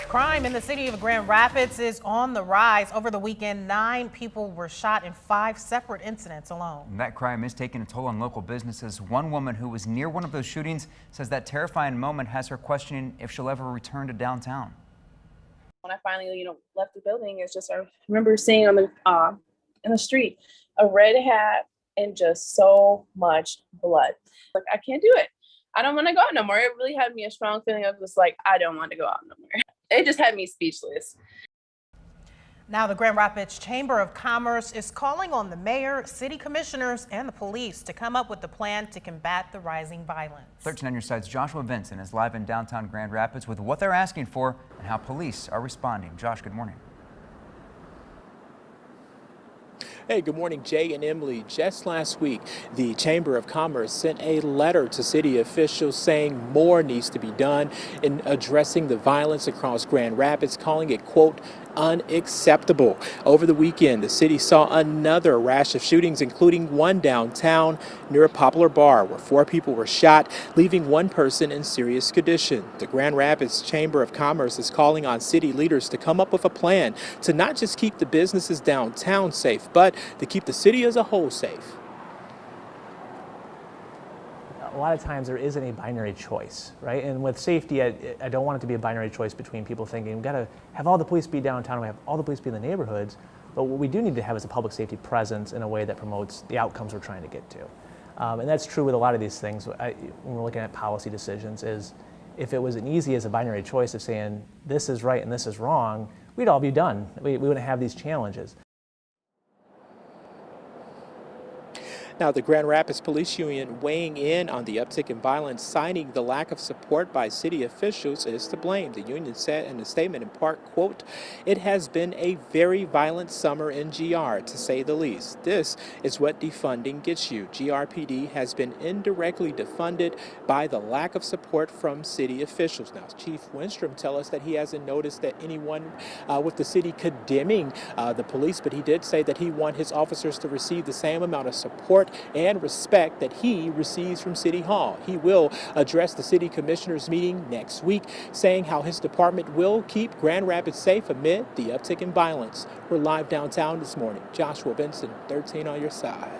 Crime in the city of Grand Rapids is on the rise. Over the weekend, 9 people were shot in 5 separate incidents alone. That crime is taking a toll on local businesses. One woman who was near one of those shootings says that terrifying moment has her questioning if she'll ever return to downtown. When I finally, left the building, it's just I remember seeing on the in the street a red hat and just so much blood. Like, I can't do it. I don't want to go out no more. It really had me a strong feeling of just like, I don't want to go out no more. It just had me speechless. Now, the Grand Rapids Chamber of Commerce is calling on the mayor, city commissioners, and the police to come up with a plan to combat the rising violence. 13 on your side's Joshua Vincent is live in downtown Grand Rapids with what they're asking for and how police are responding. Josh, good morning. Hey, good morning, Jay and Emily. Just last week, the Chamber of Commerce sent a letter to city officials saying more needs to be done in addressing the violence across Grand Rapids, calling it, quote, unacceptable. Over the weekend, the city saw another rash of shootings, including one downtown near a Poplar bar where 4 people were shot, leaving 1 person in serious condition. The Grand Rapids Chamber of Commerce is calling on city leaders to come up with a plan to not just keep the businesses downtown safe, but to keep the city as a whole safe. A lot of times there isn't a binary choice, right? And with safety, I don't want it to be a binary choice between people thinking we've got to have all the police be downtown, we have all the police be in the neighborhoods, but what we do need to have is a public safety presence in a way that promotes the outcomes we're trying to get to. And that's true with a lot of these things. When we're looking at policy decisions, is if it was an easy as a binary choice of saying this is right and this is wrong, we'd all be done. We wouldn't have these challenges. Now, the Grand Rapids Police Union weighing in on the uptick in violence, citing the lack of support by city officials is to blame. The union said in a statement in part, quote, it has been a very violent summer in GR, to say the least. This is what defunding gets you. GRPD has been indirectly defunded by the lack of support from city officials. Now, Chief Winstrom tells us that he hasn't noticed that anyone with the city condemning the police, but he did say that he wants his officers to receive the same amount of support and respect that he receives from City Hall. He will address the city commissioners meeting next week, saying how his department will keep Grand Rapids safe amid the uptick in violence. We're live downtown this morning. Joshua Benson, 13 on your side.